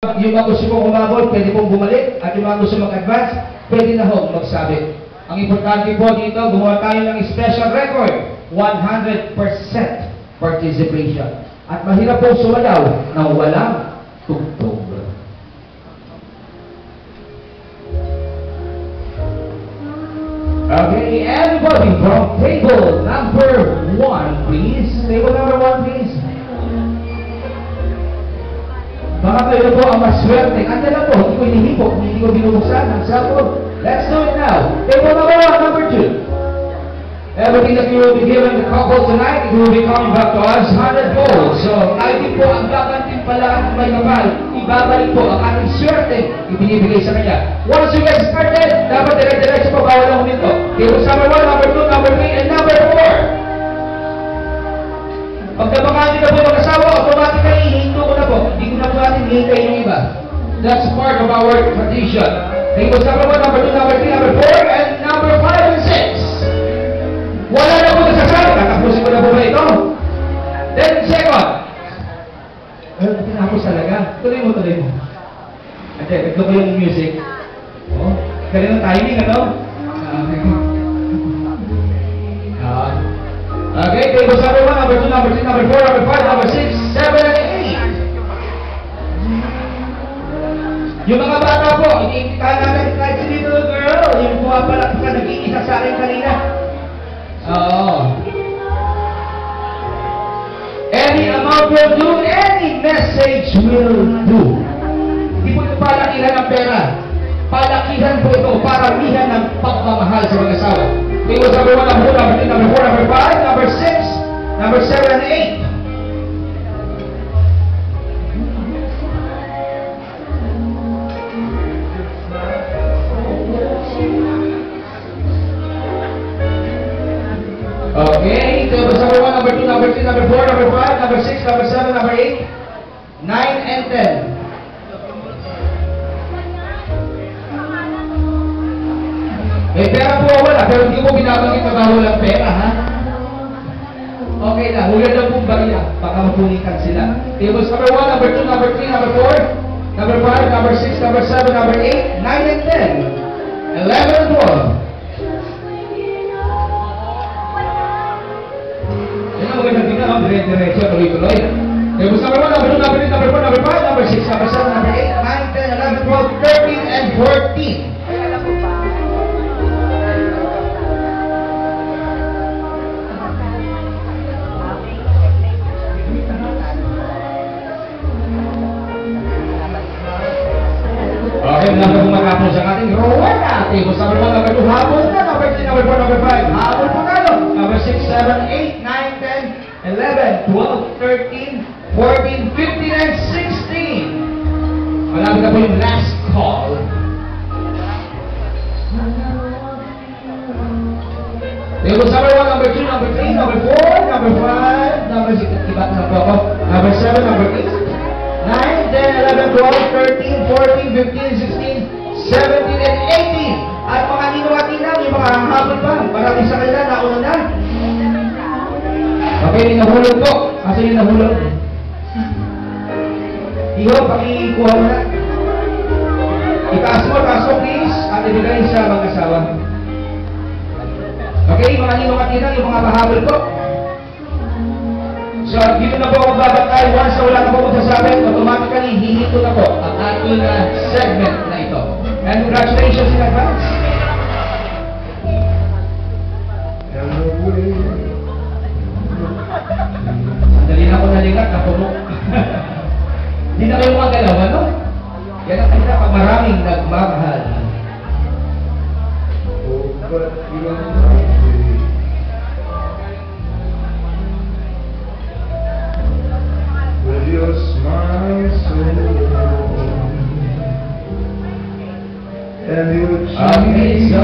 Yung mga gusto mong umabot, pwede pong bumalik. At yung mga gusto mag-advance, pwede na hong magsabi. Ang importante po dito, gumawa tayo ng special record. 100% participation. At mahirap pong sumalaw na walang tugtog. Okay, everybody from table number 1, please. Table number 1, please. Baka kayo po ang maswerte. Anda na po, hindi ko inihipok, hindi ko binubuksan ang cellphone. Let's do it now. Table number 1, number 2. Everything that you will be given the couple tonight, it will be coming back to us 100-fold. So, tayo din po ang gagantin pala at may kapal. Ibabalik po ang ating swerte, ibinibigay sa kanya. Once you get started, dapat dire-diretso po, bawal ang huminto. Table number 1, number 2, number 3, and number 4. Pag nabakati na po mag-asawa, automatically, hihinto ko na po. Hindi ko na po natin hihintay yung iba. That's part of our tradition. Tables number 1, number 2, number 3, number 4, and number 5 and 6. Wala na po nasasabi. Tatapusin ko na po ba ito? 10 seconds. Well, tinapos talaga. Tuloy mo. Ate, ito ko yung music. Oh, ganun ang timing, ano? Okay, tables number 1, number 2, number 3, number 4, number 5, number 6, 7, and 8. Yung mga bata po, iniimbitahan natin kahit si little girl, yung pumapalak ka, nag-iisa sa akin kanina. Oo. Any amount will do, any message will do. Hindi po ito palakihan ng pera. Palakihan po ito, paramihan ng pagmamahal sa mag-asawa. Tables number 1, number 2, number 3, number 4, number 5, number 6, number 7, and 8. Okay, tables number 1, number 2, number 3, number 4, number 5, number 6, number 7, number 8, 9, and 10. Eh, pera po wala, pero hindi ko binabanggit na bawal ang pera, ha? Okay na, huwag na pong bariya, baka mapulikan sila. Tables number 1, number 2, number 3, number 4, number 5, number 6, number 7, number 8, 9, and 10, 11, and 12. Yan ang magandang tingnan, no? Dire-diretso, tuloy-tuloy. Tables number 1, number 2, number 3, number 4, number 5, number 6, number 7, number 8, 9, 10, 11, 12, 13, and 14. Okay, mula po matapos ang ating Rowena. Tables number 1, number 2, habol na. Number 3, number 4, number 5, habol po tayo. Number 6, 7, 8, 9, 10, 11, 12, 13, 14, 15, and 16. Malapit na po yung last call. Tables number 1, number 2, number 3, number 4, number 5, number 6, iba na po ako. Number 7, number 8. 9, 10, 11, 12, 13, 14, 15, 16, 17, and 18. At mga nino-atina, yung mga hanghabol pa. Marami sa kanila, nauna na. Okay, nahulog po. Kasi yung nahulog. Iyo, pakikuha mo na. Itaas mo, please. At ibigay sa mag-asawa. Okay, mga nino-atina, yung mga mahabol po. So, dito na po ako babantay. Once na wala na po magsasabi, automatically, hinito na po ang ating segment na ito. And congratulations in advance. Sandali na ako nalingat, napuno. Hindi na kayo magalaw, ano? Yan ang kita pag maraming nagmamahal. Your smile so warm, and your Okay, so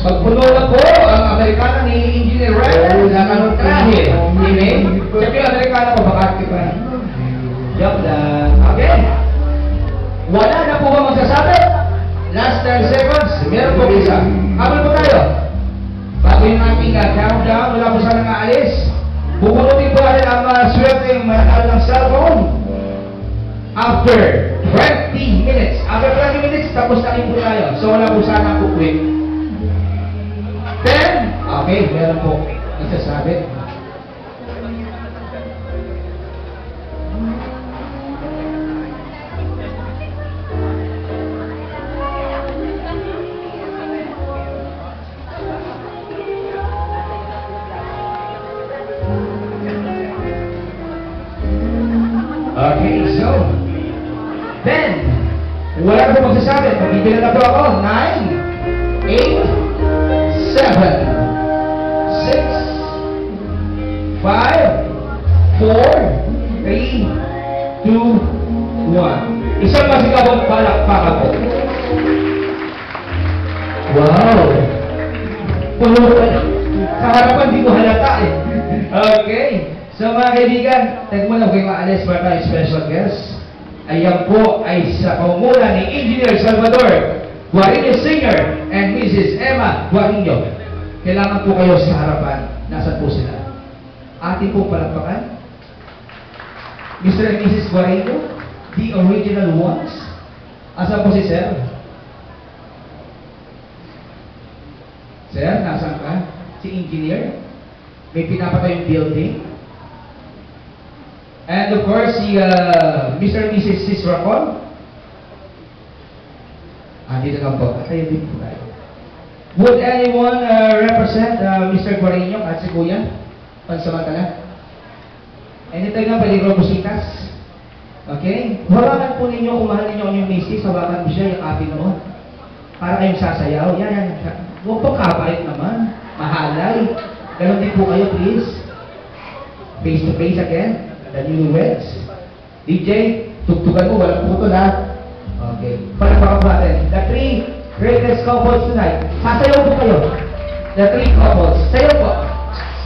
pagpuno na po ang Amerikana ni Engineer Red na kanong trahe. Amen? Siyempre yung Amerikana ko, baka pa. Joke lang. Okay. Wala na po ba magsasabi? Last 10 seconds, meron po isa. Habol po tayo. Bago yung ating countdown, wala po sana nga-alis. Bukunutin po natin ang swerte yung manakal ng cellphone. After 20 minutes. After 20 minutes, tapos na rin po tayo. So, wala po sana po quick. 10. Okay, meron po. Nagsasabi. Okay, so, then, wala po magsasabi. Pag-ibigyan na po ako. 9, 8, 7, 6, 5, 4, 3, 2, 1. Isang masigabong palakpakan po. Wow! Sa harapan, di ko halata eh. Okay. So mga kaibigan, tag mo na kayo maalis para tayong special guest. Ayan po ay sa pamumulan ni Engineer Salvador Guarino Sr. and Mrs. Emma Guarino. Kailangan po kayo sa harapan. Nasaan po sila? Ating po palakpakan. Mr. and Mrs. Guarino, the original ones. Asan po si Sir? Sir, nasaan ka? Si Engineer? May pinapatayong building? And of course, si Mr. and Mrs. Sisracon. Dito lang po. Tayo din po tayo. Would anyone represent Mr. Guarino at si Kuya? Pansamantala? Anytime nga, pwede robusitas. Okay? Hawakan po ninyo kung mahal ninyo ang inyong misis. Hawakan mo siya, yung atin noon. Para kayong sasayaw. Yan. Huwag po kabait naman. Mahalay. Ganon din po kayo, please. Face to face again. The newlyweds. DJ, tugtugan mo, walang putol ha. Okay. Palakpakan po natin. The 3 greatest couples tonight. Sasayaw po kayo. The 3 couples. Sayaw po.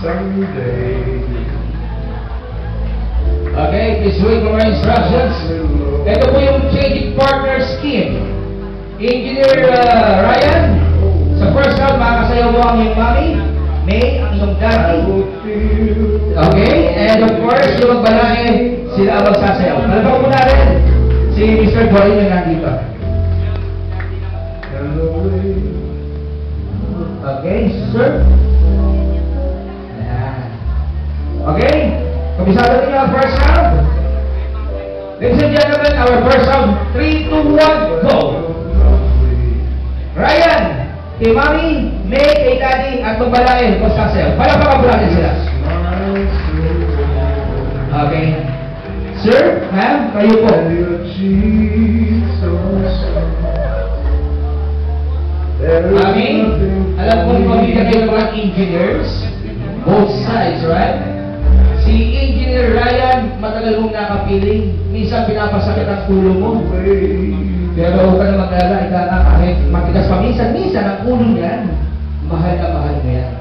Someday. Okay, please wait for my instructions. Ito po yung changing partner scheme. Engineer Ryan, sa first round, makakasayaw mo ang iyong mommy. May, ang iyong daddy. Okay, and of course, yung magbalae, sila ang magsasayaw. Palabang po natin, si Mr. Guarino nandito. Okay, sir. Ayan. Okay, kabisado niyo ang first round. Ladies and gentlemen, our first round, 3, 2, 1, go! Ryan, kay Mami, May, kay Daddy, at magbalae, magsasayaw. Palabang po natin sila. Okay. Sir, ma'am, kayo po. Mami, alam ko yung pamilya kayo ng mga engineers. Both sides, right? Si Engineer Ryan, matagal mong nakapiling. Minsan pinapasakit ang ulo mo. Pero huwag ka na mag-alala, kahit matigas pa minsan ang ulo niyan. Mahal na mahal mo yan.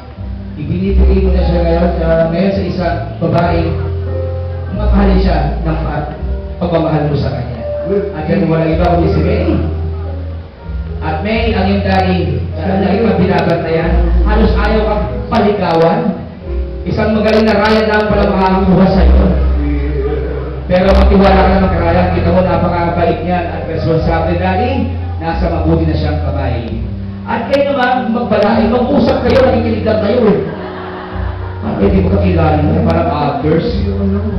Ibinibigay mo na siya ngayon sa isang babae. Mamahalin siya ng pagmamahal mo sa kanya. At yan walang iba kundi si May. At May, ang iyong daddy, lagi kang binabantayan. Halos ayaw kang paligawan. Isang magaling na Ryan lang pala makakakuha sa iyo. Pero magtiwala ka naman kay Ryan, kita mo napakabait niyan at responsable daddy, nasa mabuti na siyang kamay. At kayo naman, magbalae, mag-usap kayo, nakikinig lang kayo eh. Hindi mo kakilala na, parang actors.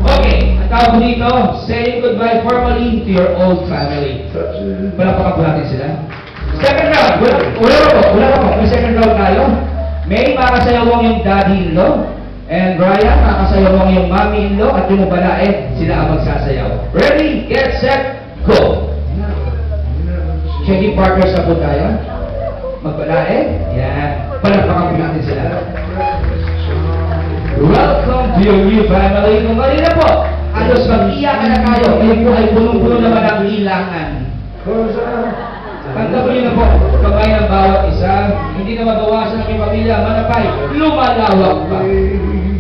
Okay, ang tawag ko dito, saying goodbye formally to your old family. Palakpakan po natin sila. Second round, wala pa po. May second round tayo. May makasayawang yung daddy-in-law. And Brian, makasayawang yung mommy-in-law. At yung balae, sila ang magsasayaw. Ready, get, set, go! Checking partners na po tayo. Magbalae. Yan. Palakpakan po natin sila. Welcome to your new family. Kung kanina po, halos mag-iyakan na kayo. Kayo po ay punong-puno naman ang ilangan. Tanggapin niyo na po, kamay ng bawat isa. Hindi na mabawasan ang pamilya, manapay, lumalawak pa.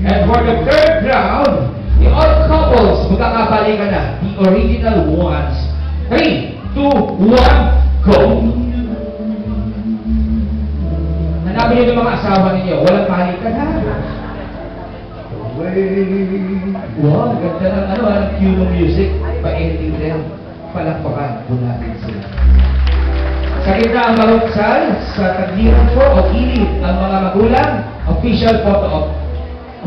And for the third round, the old couples, magkakabalikan na. The original ones. 3, 2, 1, go! Hanapin niyo yung mga asawa ninyo. Walang panikan ha. Wow, ganda ng cue ng music. Pa-ending din. Palakpakan po natin sila. Sa gitna ang maruksal, sa tagliran po o gilid ang mga magulang, official photo op.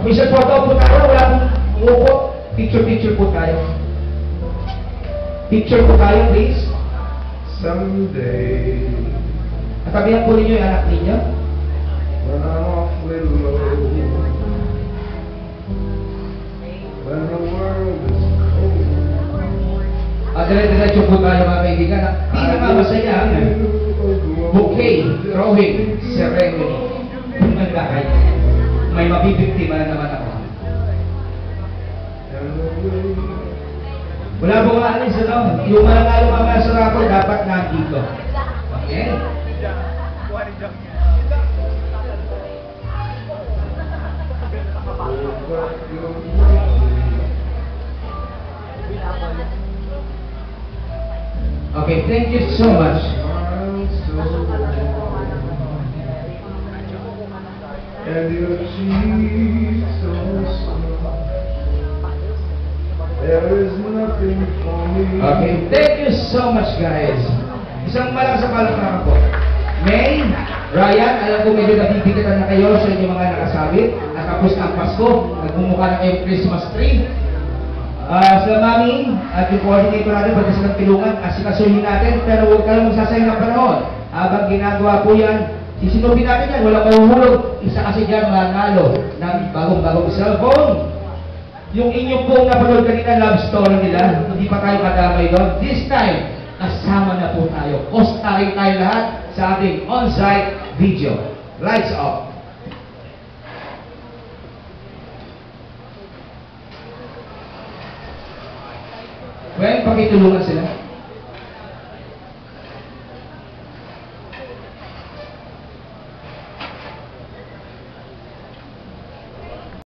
Official photo op po tayo, wala pong upo. Picture po tayo. Picture po tayo, please. Someday, Natabihan po ninyo yung anak ninyo. when I'm awfully low, when the world is cold, Dire-diretso po tayo mga kaibigan. Ang pinakamasaya ang bouquet throwing ceremony. Maganda kayo. May mabibiktima na naman ako. and the way Wala pong maalis, ano? Yung mananalo mga sa rapper dapat nandito. Okay? over your way. Okay, thank you so much. Smile so and your cheeks so soft. There is nothing for me. Okay, thank you so much guys. Isang malakas sa palakpakan po. May, Ryan, alam ko medyo nabibigatan na kayo sa inyong mga nakasabit. At tapos ang Pasko, nagmumukha na kayong Christmas tree. Sa mami at yung coordinator natin, pagka silang tulungan, asikasuhin natin, pero huwag kayong magsasayang ng panahon. Habang ginagawa po yan, sisinupin natin yan, walang mahuhulog. Isa kasi dyan manalo ng bagong-bagong cellphone. Yung inyong pong napanood kanina love story nila, hindi pa tayo kadamay doon. This time, kasama na po tayo. Hostarin tayo lahat sa ating on-site video. Lights off. Well, pakitulungan sila.